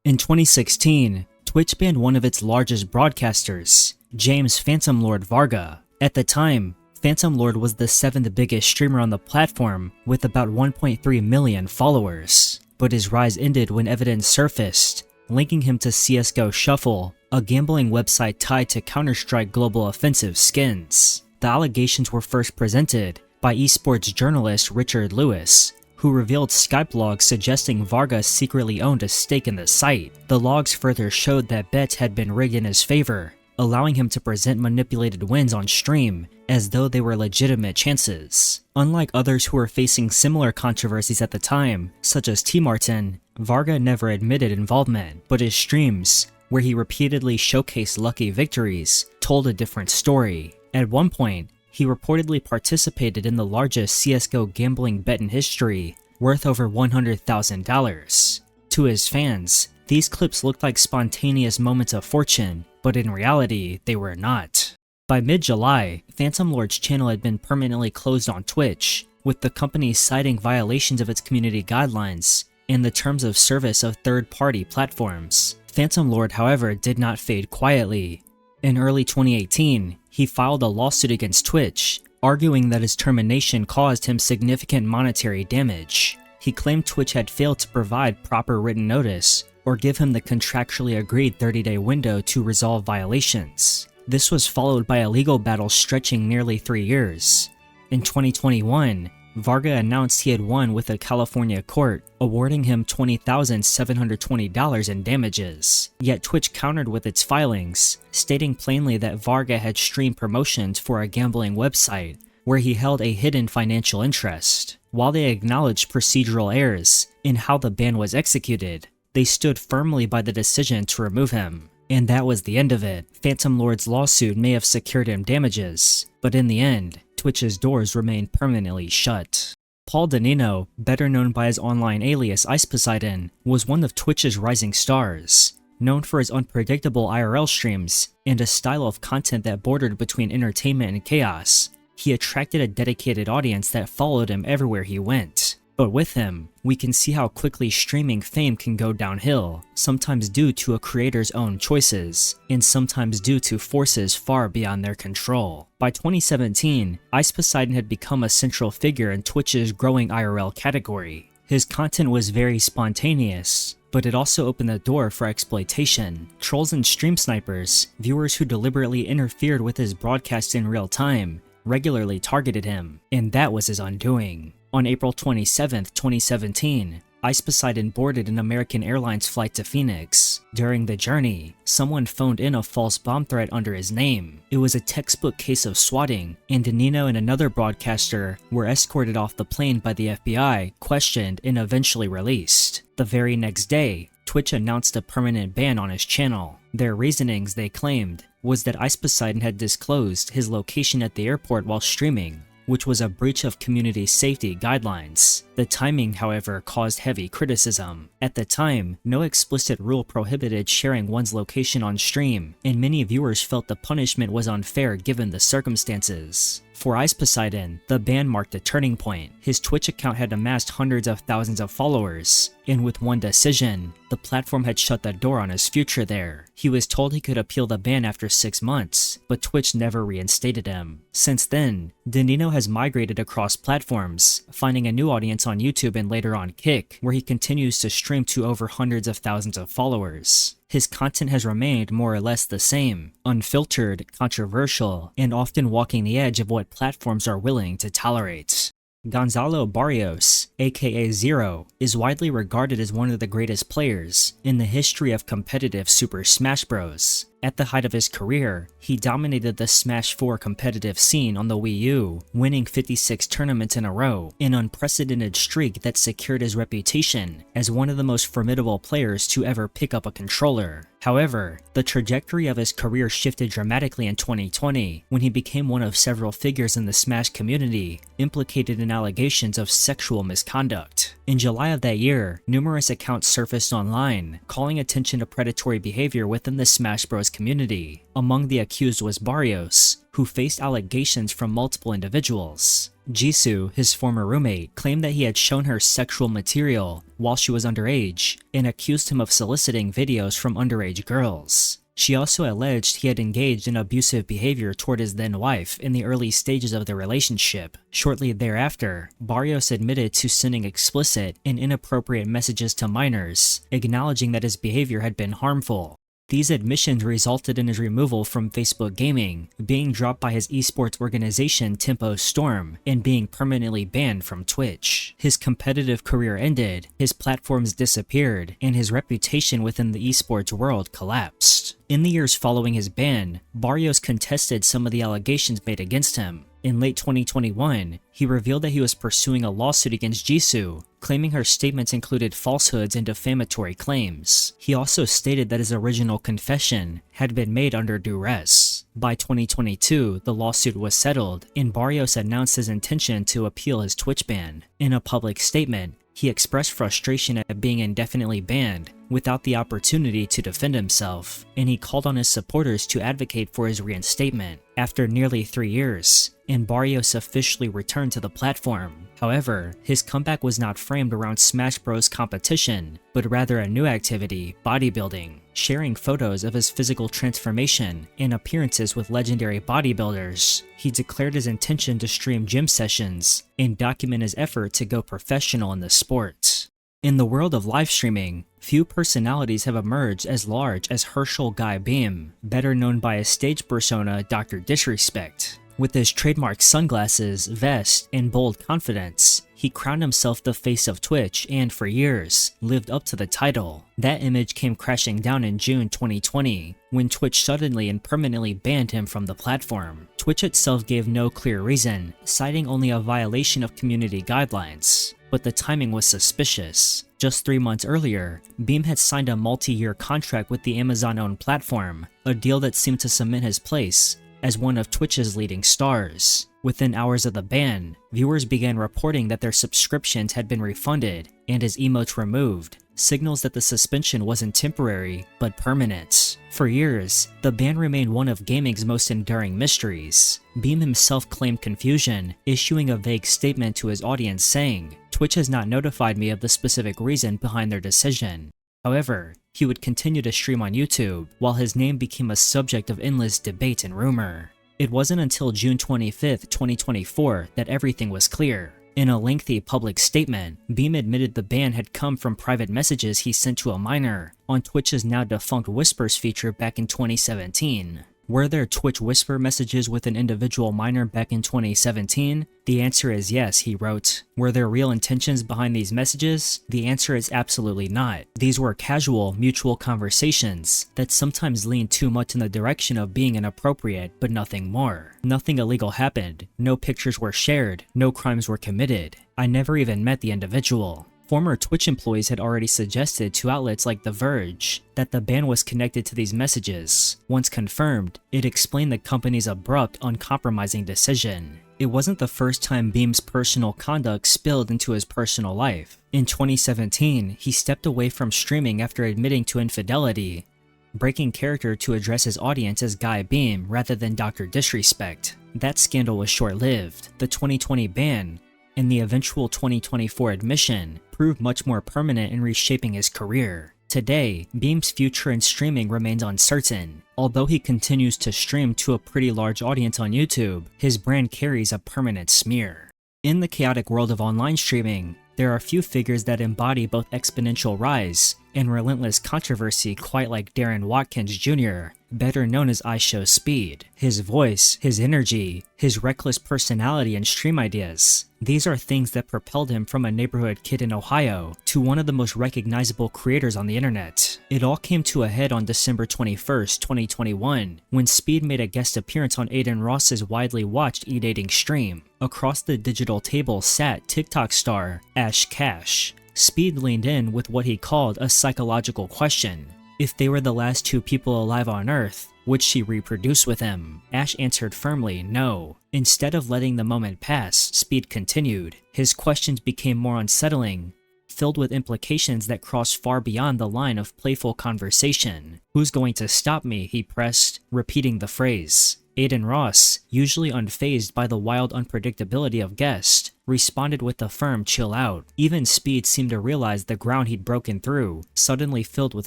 In 2016, Twitch banned one of its largest broadcasters, James Phantom Lord Varga. At the time, Phantom Lord was the 7th biggest streamer on the platform with about 1.3 million followers. But his rise ended when evidence surfaced, linking him to CSGO Shuffle, a gambling website tied to Counter-Strike Global Offensive skins. The allegations were first presented by esports journalist Richard Lewis, who revealed Skype logs suggesting Varga secretly owned a stake in the site. The logs further showed that bets had been rigged in his favor, allowing him to present manipulated wins on stream as though they were legitimate chances. Unlike others who were facing similar controversies at the time, such as T. Martin, Varga never admitted involvement, but his streams, where he repeatedly showcased lucky victories, told a different story. At one point, he reportedly participated in the largest CSGO gambling bet in history, worth over $100,000. To his fans, these clips looked like spontaneous moments of fortune, but in reality, they were not. By mid-July, Phantom Lord's channel had been permanently closed on Twitch, with the company citing violations of its community guidelines and the terms of service of third-party platforms. Phantom Lord, however, did not fade quietly. In early 2018, he filed a lawsuit against Twitch, arguing that his termination caused him significant monetary damage. He claimed Twitch had failed to provide proper written notice or give him the contractually agreed 30-day window to resolve violations. This was followed by a legal battle stretching nearly 3 years. In 2021, Varga announced he had won with a California court, awarding him $20,720 in damages. Yet Twitch countered with its filings, stating plainly that Varga had streamed promotions for a gambling website, where he held a hidden financial interest. While they acknowledged procedural errors in how the ban was executed, they stood firmly by the decision to remove him. And that was the end of it. Phantom Lord's lawsuit may have secured him damages, but in the end, Twitch's doors remained permanently shut. Paul Danino, better known by his online alias Poseidon, was one of Twitch's rising stars. Known for his unpredictable IRL streams and a style of content that bordered between entertainment and chaos, he attracted a dedicated audience that followed him everywhere he went. But with him, we can see how quickly streaming fame can go downhill, sometimes due to a creator's own choices, and sometimes due to forces far beyond their control. By 2017, Poseidon had become a central figure in Twitch's growing IRL category. His content was very spontaneous, but it also opened the door for exploitation. Trolls and stream snipers, viewers who deliberately interfered with his broadcast in real time, regularly targeted him, and that was his undoing. On April 27, 2017, Poseidon boarded an American Airlines flight to Phoenix. During the journey, someone phoned in a false bomb threat under his name. It was a textbook case of swatting, and Danino and another broadcaster were escorted off the plane by the FBI, questioned, and eventually released. The very next day, Twitch announced a permanent ban on his channel. Their reasonings, they claimed, was that Poseidon had disclosed his location at the airport while streaming, which was a breach of community safety guidelines. The timing, however, caused heavy criticism. At the time, no explicit rule prohibited sharing one's location on stream, and many viewers felt the punishment was unfair given the circumstances. For Poseidon, the ban marked a turning point. His Twitch account had amassed hundreds of thousands of followers, and with one decision, the platform had shut the door on his future there. He was told he could appeal the ban after 6 months, but Twitch never reinstated him. Since then, Danino has migrated across platforms, finding a new audience on YouTube and later on Kick, where he continues to stream to over hundreds of thousands of followers. His content has remained more or less the same, unfiltered, controversial, and often walking the edge of what platforms are willing to tolerate. Gonzalo Barrios, aka Zero, is widely regarded as one of the greatest players in the history of competitive Super Smash Bros. At the height of his career, he dominated the Smash 4 competitive scene on the Wii U, winning 56 tournaments in a row, an unprecedented streak that secured his reputation as one of the most formidable players to ever pick up a controller. However, the trajectory of his career shifted dramatically in 2020 when he became one of several figures in the Smash community implicated in allegations of sexual misconduct. In July of that year, numerous accounts surfaced online, calling attention to predatory behavior within the Smash Bros. Community. Among the accused was Barrios, who faced allegations from multiple individuals. Jisoo, his former roommate, claimed that he had shown her sexual material while she was underage and accused him of soliciting videos from underage girls. She also alleged he had engaged in abusive behavior toward his then-wife in the early stages of the relationship. Shortly thereafter, Barrios admitted to sending explicit and inappropriate messages to minors, acknowledging that his behavior had been harmful. These admissions resulted in his removal from Facebook Gaming, being dropped by his esports organization Tempo Storm, and being permanently banned from Twitch. His competitive career ended, his platforms disappeared, and his reputation within the esports world collapsed. In the years following his ban, Barrios contested some of the allegations made against him. In late 2021, he revealed that he was pursuing a lawsuit against Jisoo, claiming her statements included falsehoods and defamatory claims. He also stated that his original confession had been made under duress. By 2022, the lawsuit was settled, and Barrios announced his intention to appeal his Twitch ban. In a public statement, he expressed frustration at being indefinitely banned without the opportunity to defend himself, and he called on his supporters to advocate for his reinstatement. After nearly 3 years, and Barrios officially returned to the platform. However, his comeback was not framed around Smash Bros competition, but rather a new activity, bodybuilding, sharing photos of his physical transformation and appearances with legendary bodybuilders. He declared his intention to stream gym sessions and document his effort to go professional in the sport. In the world of live streaming, few personalities have emerged as large as Herschel Guy Beam, better known by his stage persona DrDisrespect. With his trademark sunglasses, vest, and bold confidence, he crowned himself the face of Twitch and, for years, lived up to the title. That image came crashing down in June 2020, when Twitch suddenly and permanently banned him from the platform. Twitch itself gave no clear reason, citing only a violation of community guidelines. But the timing was suspicious. Just 3 months earlier, Beam had signed a multi-year contract with the Amazon-owned platform, a deal that seemed to cement his place as one of Twitch's leading stars. Within hours of the ban, viewers began reporting that their subscriptions had been refunded and his emotes removed, signals that the suspension wasn't temporary, but permanent. For years, the ban remained one of gaming's most enduring mysteries. Beam himself claimed confusion, issuing a vague statement to his audience saying, "Twitch has not notified me of the specific reason behind their decision." However, he would continue to stream on YouTube, while his name became a subject of endless debate and rumor. It wasn't until June 25, 2024 that everything was clear. In a lengthy public statement, Beam admitted the ban had come from private messages he sent to a minor on Twitch's now defunct Whispers feature back in 2017. Were there Twitch Whisper messages with an individual minor back in 2017? The answer is yes, he wrote. Were there real intentions behind these messages? The answer is absolutely not. These were casual, mutual conversations that sometimes leaned too much in the direction of being inappropriate, but nothing more. Nothing illegal happened, no pictures were shared, no crimes were committed. I never even met the individual. Former Twitch employees had already suggested to outlets like The Verge that the ban was connected to these messages. Once confirmed, it explained the company's abrupt, uncompromising decision. It wasn't the first time Beam's personal conduct spilled into his personal life. In 2017, he stepped away from streaming after admitting to infidelity, breaking character to address his audience as Guy Beam rather than DrDisrespect. That scandal was short-lived. The 2020 ban and the eventual 2024 admission proved much more permanent in reshaping his career. Today, Beam's future in streaming remains uncertain. Although he continues to stream to a pretty large audience on YouTube, his brand carries a permanent smear. In the chaotic world of online streaming, there are few figures that embody both exponential rise and relentless controversy quite like Darren Watkins Jr., better known as IShowSpeed. His voice, his energy, his reckless personality and stream ideas. These are things that propelled him from a neighborhood kid in Ohio to one of the most recognizable creators on the internet. It all came to a head on December 21st, 2021, when Speed made a guest appearance on Adin Ross's widely watched e-dating stream. Across the digital table sat TikTok star Ash Cash. Speed leaned in with what he called a psychological question. If they were the last two people alive on Earth, would she reproduce with him? Ash answered firmly, no. Instead of letting the moment pass, Speed continued. His questions became more unsettling, filled with implications that crossed far beyond the line of playful conversation. Who's going to stop me? He pressed, repeating the phrase. Adin Ross, usually unfazed by the wild unpredictability of guests, responded with the firm chill out. Even Speed seemed to realize the ground he'd broken through, suddenly filled with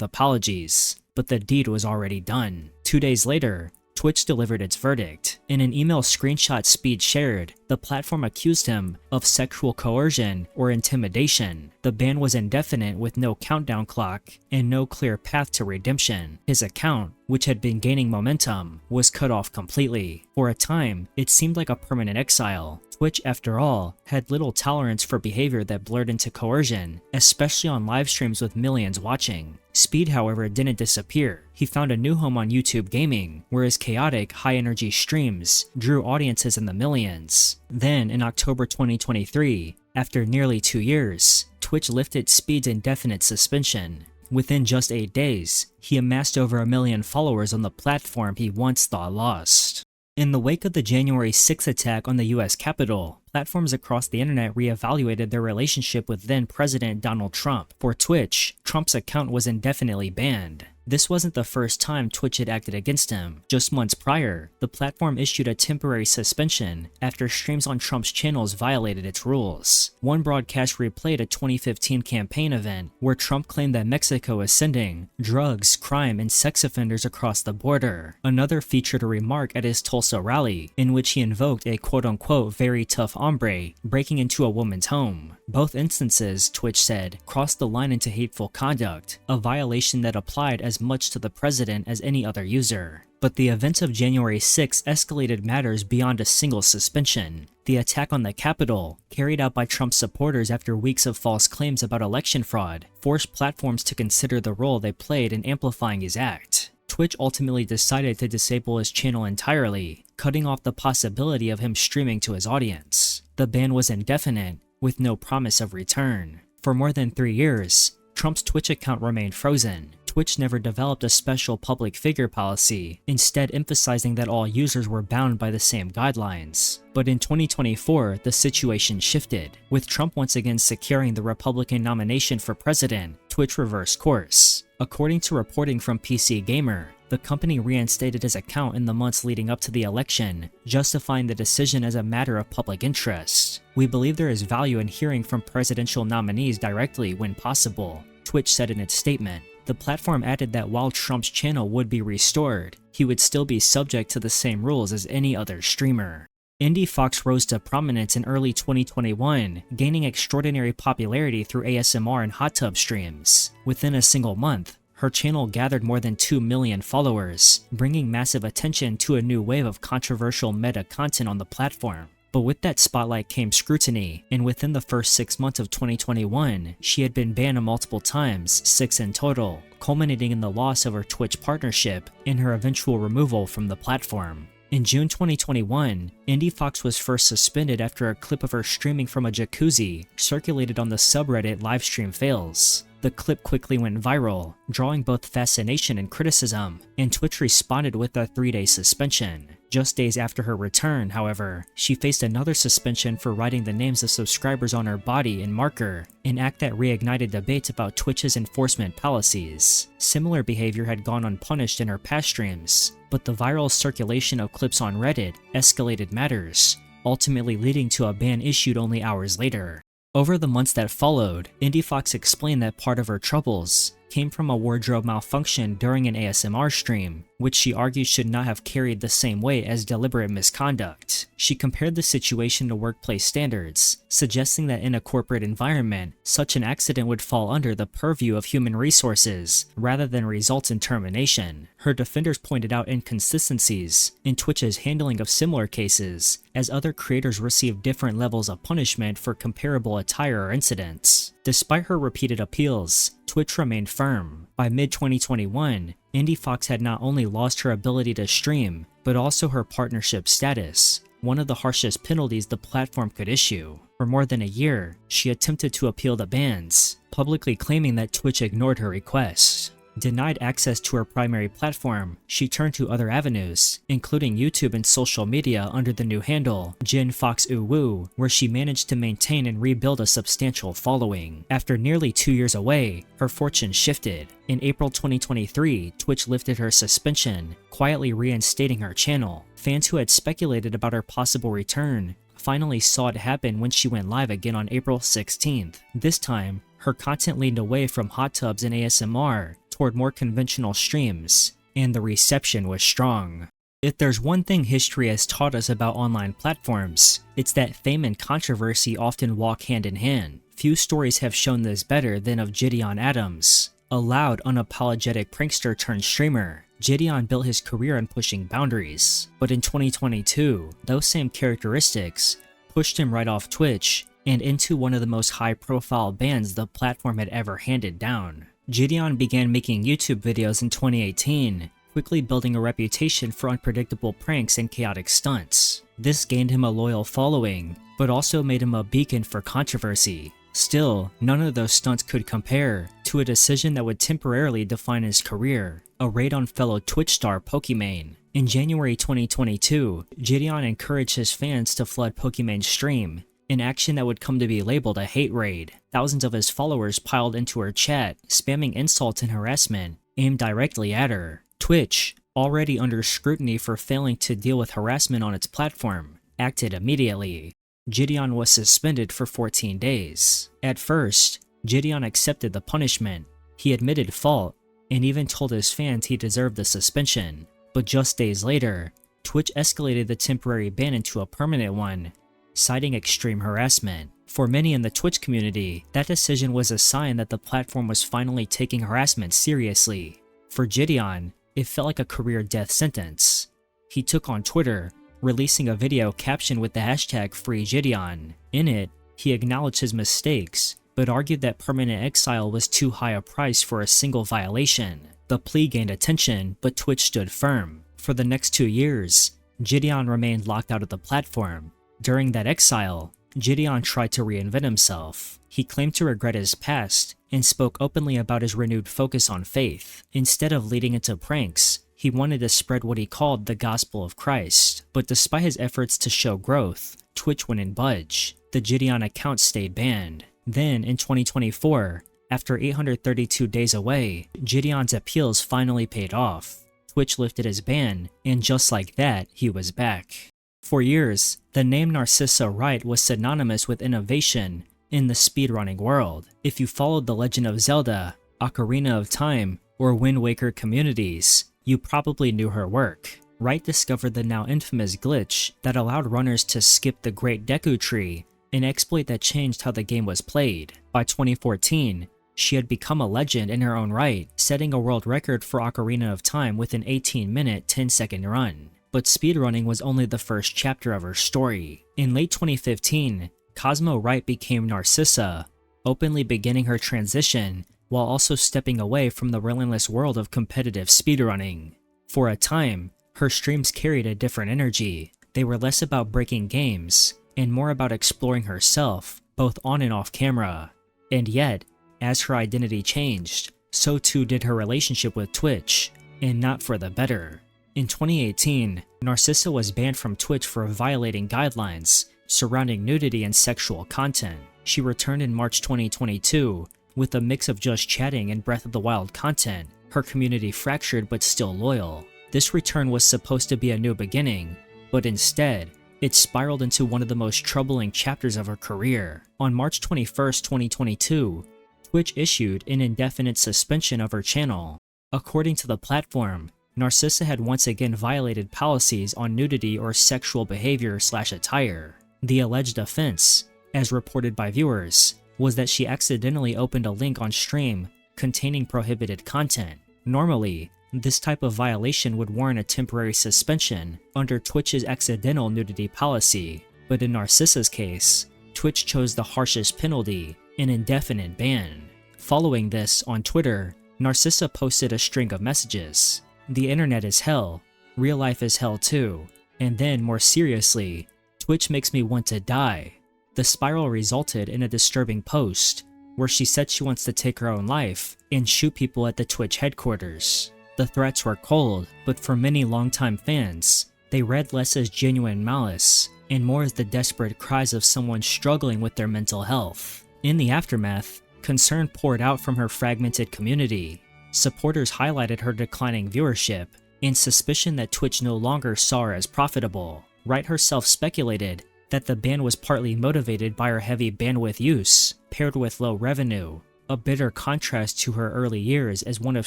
apologies. But the deed was already done. 2 days later, Twitch delivered its verdict. In an email screenshot Speed shared, the platform accused him of sexual coercion or intimidation. The ban was indefinite with no countdown clock and no clear path to redemption. His account, which had been gaining momentum, was cut off completely. For a time, it seemed like a permanent exile. Twitch, after all, had little tolerance for behavior that blurred into coercion, especially on live streams with millions watching. Speed, however, didn't disappear. He found a new home on YouTube Gaming, where his chaotic, high-energy streams drew audiences in the millions. Then, in October 2023, after nearly 2 years, Twitch lifted Speed's indefinite suspension. Within just 8 days, he amassed over 1 million followers on the platform he once thought lost. In the wake of the January 6th attack on the US Capitol, platforms across the internet reevaluated their relationship with then-President Donald Trump. For Twitch, Trump's account was indefinitely banned. This wasn't the first time Twitch had acted against him. Just months prior, the platform issued a temporary suspension after streams on Trump's channels violated its rules. One broadcast replayed a 2015 campaign event where Trump claimed that Mexico is sending drugs, crime, and sex offenders across the border. Another featured a remark at his Tulsa rally, in which he invoked a quote-unquote very tough hombre breaking into a woman's home. Both instances, Twitch said, crossed the line into hateful conduct, a violation that applied as much to the president as any other user. But the events of January 6 escalated matters beyond a single suspension. The attack on the Capitol, carried out by Trump's supporters after weeks of false claims about election fraud, forced platforms to consider the role they played in amplifying his act. Twitch ultimately decided to disable his channel entirely, cutting off the possibility of him streaming to his audience. The ban was indefinite, with no promise of return. For more than 3 years, Trump's Twitch account remained frozen. Twitch never developed a special public figure policy, instead emphasizing that all users were bound by the same guidelines. But in 2024, the situation shifted. With Trump once again securing the Republican nomination for president, Twitch reversed course. According to reporting from PC Gamer, the company reinstated his account in the months leading up to the election, justifying the decision as a matter of public interest. "We believe there is value in hearing from presidential nominees directly when possible," Twitch said in its statement. The platform added that while Trump's channel would be restored, he would still be subject to the same rules as any other streamer. Indiefoxx rose to prominence in early 2021, gaining extraordinary popularity through ASMR and hot tub streams. Within a single month, her channel gathered more than 2 million followers, bringing massive attention to a new wave of controversial meta content on the platform. But with that spotlight came scrutiny, and within the first 6 months of 2021, she had been banned multiple times, 6 in total, culminating in the loss of her Twitch partnership and her eventual removal from the platform. In June 2021, Indiefoxx was first suspended after a clip of her streaming from a jacuzzi circulated on the subreddit Livestream Fails. The clip quickly went viral, drawing both fascination and criticism, and Twitch responded with a 3-day suspension. Just days after her return, however, she faced another suspension for writing the names of subscribers on her body in marker, an act that reignited debates about Twitch's enforcement policies. Similar behavior had gone unpunished in her past streams, but the viral circulation of clips on Reddit escalated matters, ultimately leading to a ban issued only hours later. Over the months that followed, Indiefoxx explained that part of her troubles came from a wardrobe malfunction during an ASMR stream, which she argued should not have carried the same weight as deliberate misconduct. She compared the situation to workplace standards, suggesting that in a corporate environment, such an accident would fall under the purview of human resources, rather than result in termination. Her defenders pointed out inconsistencies in Twitch's handling of similar cases, as other creators received different levels of punishment for comparable attire or incidents. Despite her repeated appeals, Twitch remained firm. By mid-2021, Indiefoxx had not only lost her ability to stream, but also her partnership status, one of the harshest penalties the platform could issue. For more than a year, she attempted to appeal the bans, publicly claiming that Twitch ignored her requests. Denied access to her primary platform, she turned to other avenues, including YouTube and social media under the new handle, JinFoxUwu, where she managed to maintain and rebuild a substantial following. After nearly 2 years away, her fortune shifted. In April 2023, Twitch lifted her suspension, quietly reinstating her channel. Fans who had speculated about her possible return finally saw it happen when she went live again on April 16th. This time, her content leaned away from hot tubs and ASMR toward more conventional streams, and the reception was strong. If there's one thing history has taught us about online platforms, it's that fame and controversy often walk hand in hand. Few stories have shown this better than of JiDion Adams. A loud, unapologetic prankster turned streamer, JiDion built his career on pushing boundaries. But in 2022, those same characteristics pushed him right off Twitch and into one of the most high-profile bans the platform had ever handed down. JiDion began making YouTube videos in 2018, quickly building a reputation for unpredictable pranks and chaotic stunts. This gained him a loyal following, but also made him a beacon for controversy. Still, none of those stunts could compare to a decision that would temporarily define his career: a raid on fellow Twitch star Pokimane. In January 2022, JiDion encouraged his fans to flood Pokimane's stream, an action that would come to be labeled a hate raid. Thousands of his followers piled into her chat, spamming insults and harassment aimed directly at her. Twitch, already under scrutiny for failing to deal with harassment on its platform, acted immediately. JiDion was suspended for 14 days. At first, JiDion accepted the punishment. He admitted fault and even told his fans he deserved the suspension. But just days later, Twitch escalated the temporary ban into a permanent one, citing extreme harassment. For many in the Twitch community, that decision was a sign that the platform was finally taking harassment seriously. For JiDion, it felt like a career death sentence. He took on Twitter, releasing a video captioned with the hashtag #FreeJiDion. In it, he acknowledged his mistakes, but argued that permanent exile was too high a price for a single violation. The plea gained attention, but Twitch stood firm. For the next 2 years, JiDion remained locked out of the platform. During that exile, JiDion tried to reinvent himself. He claimed to regret his past and spoke openly about his renewed focus on faith. Instead of leading into pranks, he wanted to spread what he called the gospel of Christ. But despite his efforts to show growth, Twitch wouldn't budge. The JiDion account stayed banned. Then, in 2024, after 832 days away, JiDion's appeals finally paid off. Twitch lifted his ban, and just like that, he was back. For years, the name Narcissa Wright was synonymous with innovation in the speedrunning world. If you followed The Legend of Zelda, Ocarina of Time, or Wind Waker communities, you probably knew her work. Wright discovered the now infamous glitch that allowed runners to skip the Great Deku Tree, an exploit that changed how the game was played. By 2014, she had become a legend in her own right, setting a world record for Ocarina of Time with an 18-minute, 10-second run. But speedrunning was only the first chapter of her story. In late 2015, Cosmo Wright became Narcissa, openly beginning her transition while also stepping away from the relentless world of competitive speedrunning. For a time, her streams carried a different energy. They were less about breaking games and more about exploring herself, both on and off camera. And yet, as her identity changed, so too did her relationship with Twitch, and not for the better. In 2018, Narcissa was banned from Twitch for violating guidelines surrounding nudity and sexual content. She returned in March 2022 with a mix of just chatting and Breath of the Wild content, her community fractured but still loyal. This return was supposed to be a new beginning, but instead, it spiraled into one of the most troubling chapters of her career. On March 21st, 2022, Twitch issued an indefinite suspension of her channel. According to the platform, Narcissa had once again violated policies on nudity or sexual behavior/attire. The alleged offense, as reported by viewers, was that she accidentally opened a link on stream containing prohibited content. Normally, this type of violation would warrant a temporary suspension under Twitch's accidental nudity policy, but in Narcissa's case, Twitch chose the harshest penalty, an indefinite ban. Following this, on Twitter, Narcissa posted a string of messages. "The internet is hell, real life is hell too," and then, more seriously, "Twitch makes me want to die." The spiral resulted in a disturbing post, where she said she wants to take her own life and shoot people at the Twitch headquarters. The threats were cold, but for many longtime fans, they read less as genuine malice and more as the desperate cries of someone struggling with their mental health. In the aftermath, concern poured out from her fragmented community. Supporters highlighted her declining viewership and suspicion that Twitch no longer saw her as profitable. Wright herself speculated that the ban was partly motivated by her heavy bandwidth use, paired with low revenue, a bitter contrast to her early years as one of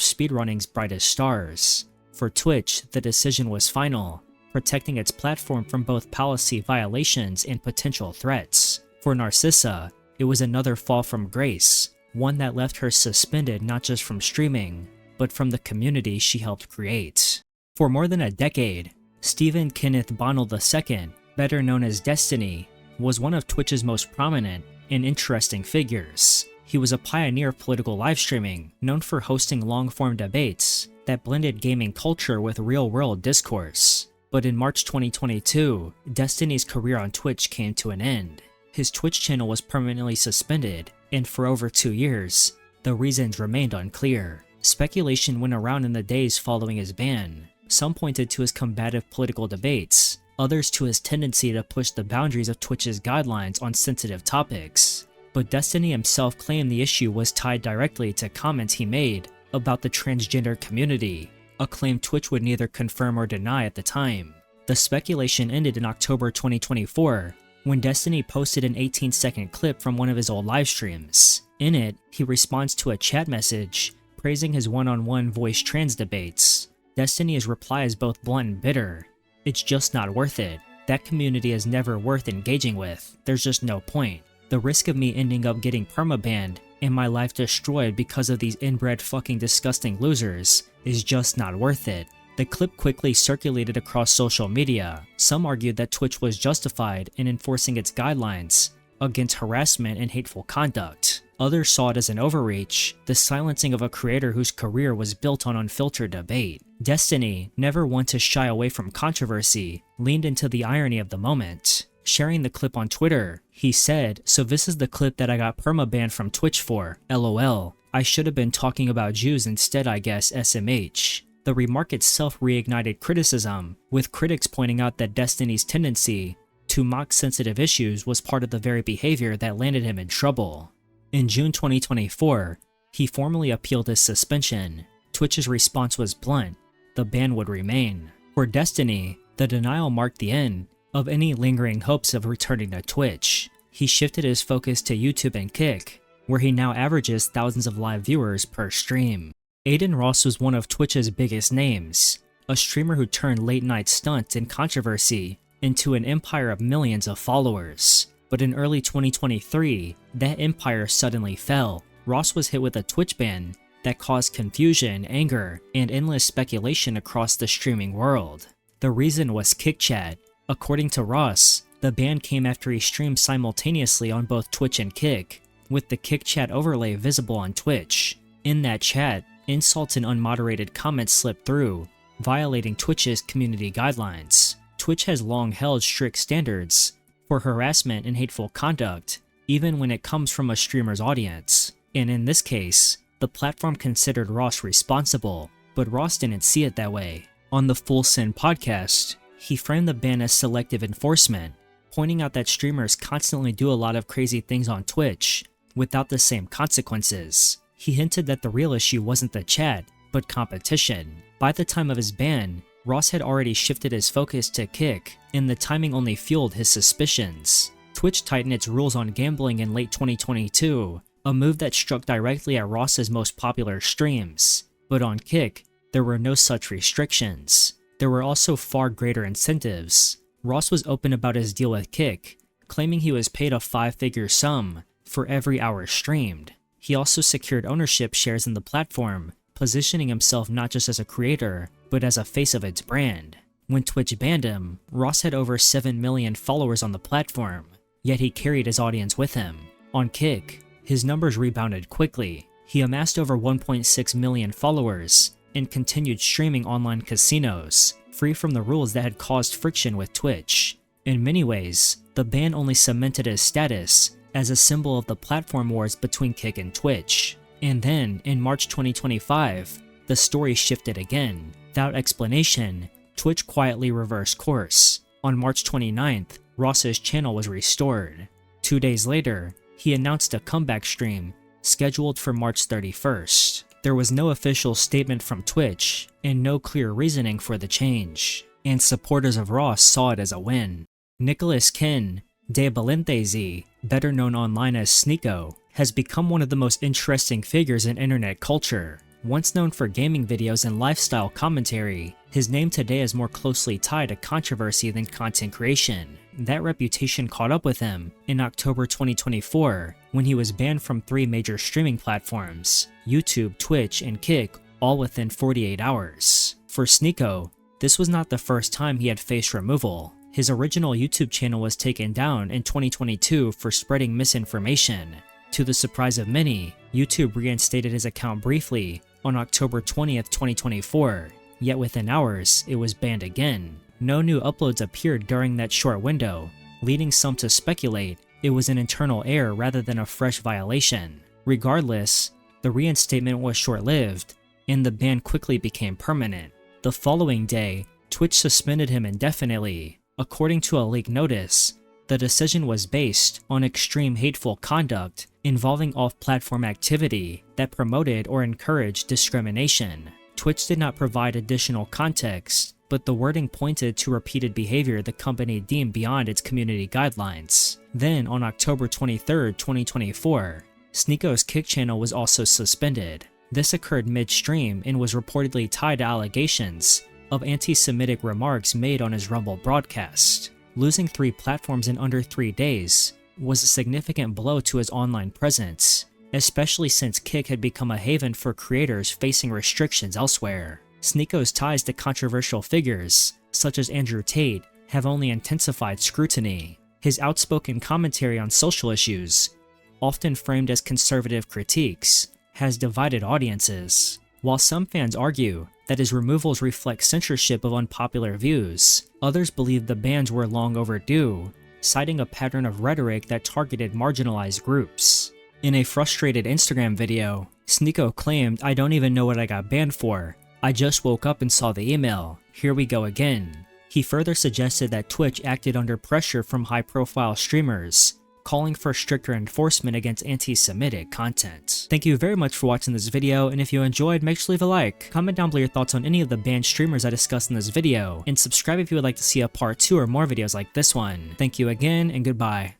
speedrunning's brightest stars. For Twitch, the decision was final, protecting its platform from both policy violations and potential threats. For Narcissa, it was another fall from grace, one that left her suspended not just from streaming, but from the community she helped create. For more than a decade, Stephen Kenneth Bonnell II, better known as Destiny, was one of Twitch's most prominent and interesting figures. He was a pioneer of political live streaming, known for hosting long-form debates that blended gaming culture with real-world discourse. But in March 2022, Destiny's career on Twitch came to an end. His Twitch channel was permanently suspended, and for over 2 years, the reasons remained unclear. Speculation went around in the days following his ban. Some pointed to his combative political debates, others to his tendency to push the boundaries of Twitch's guidelines on sensitive topics. But Destiny himself claimed the issue was tied directly to comments he made about the transgender community, a claim Twitch would neither confirm or deny at the time. The speculation ended in October 2024, when Destiny posted an 18-second clip from one of his old live streams. In it, he responds to a chat message praising his one-on-one voice trans debates. Destiny's reply is both blunt and bitter. "It's just not worth it. That community is never worth engaging with. There's just no point. The risk of me ending up getting permabanned and my life destroyed because of these inbred fucking disgusting losers is just not worth it." The clip quickly circulated across social media. Some argued that Twitch was justified in enforcing its guidelines against harassment and hateful conduct. Others saw it as an overreach, the silencing of a creator whose career was built on unfiltered debate. Destiny, never one to shy away from controversy, leaned into the irony of the moment. Sharing the clip on Twitter, he said, "So this is the clip that I got permabanned from Twitch for, LOL. I should have been talking about Jews instead, I guess, SMH." The remark itself reignited criticism, with critics pointing out that Destiny's tendency to mock sensitive issues was part of the very behavior that landed him in trouble. In June 2024, he formally appealed his suspension. Twitch's response was blunt: the ban would remain. For Destiny, the denial marked the end of any lingering hopes of returning to Twitch. He shifted his focus to YouTube and Kick, where he now averages thousands of live viewers per stream. Adin Ross was one of Twitch's biggest names, a streamer who turned late-night stunts and controversy into an empire of millions of followers. But in early 2023, that empire suddenly fell. Ross was hit with a Twitch ban that caused confusion, anger, and endless speculation across the streaming world. The reason was Kick Chat. According to Ross, the ban came after he streamed simultaneously on both Twitch and Kick, with the Kick Chat overlay visible on Twitch. In that chat, insults and unmoderated comments slipped through, violating Twitch's community guidelines. Twitch has long held strict standards for harassment and hateful conduct, even when it comes from a streamer's audience. And in this case, the platform considered Ross responsible, but Ross didn't see it that way. On the Full Send podcast, he framed the ban as selective enforcement, pointing out that streamers constantly do a lot of crazy things on Twitch without the same consequences. He hinted that the real issue wasn't the chat, but competition. By the time of his ban, Ross had already shifted his focus to Kick, and the timing only fueled his suspicions. Twitch tightened its rules on gambling in late 2022, a move that struck directly at Ross's most popular streams. But on Kick, there were no such restrictions. There were also far greater incentives. Ross was open about his deal with Kick, claiming he was paid a 5-figure sum for every hour streamed. He also secured ownership shares in the platform, positioning himself not just as a creator, but as a face of its brand. When Twitch banned him, Ross had over 7 million followers on the platform, yet he carried his audience with him. On Kick, his numbers rebounded quickly. He amassed over 1.6 million followers and continued streaming online casinos, free from the rules that had caused friction with Twitch. In many ways, the ban only cemented his status as a symbol of the platform wars between Kick and Twitch. And then, in March 2025, the story shifted again. Without explanation, Twitch quietly reversed course. On March 29th, Ross's channel was restored. 2 days later, he announced a comeback stream scheduled for March 31st. There was no official statement from Twitch and no clear reasoning for the change, and supporters of Ross saw it as a win. Nicholas Ken de Balintese, better known online as Sneako, has become one of the most interesting figures in internet culture. Once known for gaming videos and lifestyle commentary, his name today is more closely tied to controversy than content creation. That reputation caught up with him in October 2024 when he was banned from 3 major streaming platforms, YouTube, Twitch, and Kick, all within 48 hours. For Sneako, this was not the first time he had faced removal. His original YouTube channel was taken down in 2022 for spreading misinformation. To the surprise of many, YouTube reinstated his account briefly on October 20th, 2024, yet within hours, it was banned again. No new uploads appeared during that short window, leading some to speculate it was an internal error rather than a fresh violation. Regardless, the reinstatement was short-lived, and the ban quickly became permanent. The following day, Twitch suspended him indefinitely. According to a leaked notice, the decision was based on extreme hateful conduct involving off-platform activity that promoted or encouraged discrimination. Twitch did not provide additional context, but the wording pointed to repeated behavior the company deemed beyond its community guidelines. Then, on October 23, 2024, Sneako's Kick channel was also suspended. This occurred mid-stream and was reportedly tied to allegations of anti-Semitic remarks made on his Rumble broadcast. Losing 3 platforms in under 3 days was a significant blow to his online presence, especially since Kick had become a haven for creators facing restrictions elsewhere. Sneako's ties to controversial figures, such as Andrew Tate, have only intensified scrutiny. His outspoken commentary on social issues, often framed as conservative critiques, has divided audiences. While some fans argue that his removals reflect censorship of unpopular views, others believe the bans were long overdue, citing a pattern of rhetoric that targeted marginalized groups. In a frustrated Instagram video, Sneako claimed, "I don't even know what I got banned for. I just woke up and saw the email. Here we go again." He further suggested that Twitch acted under pressure from high-profile streamers, calling for stricter enforcement against anti-Semitic content. Thank you very much for watching this video, and if you enjoyed, make sure to leave a like, comment down below your thoughts on any of the banned streamers I discussed in this video, and subscribe if you would like to see a part 2 or more videos like this one. Thank you again, and goodbye.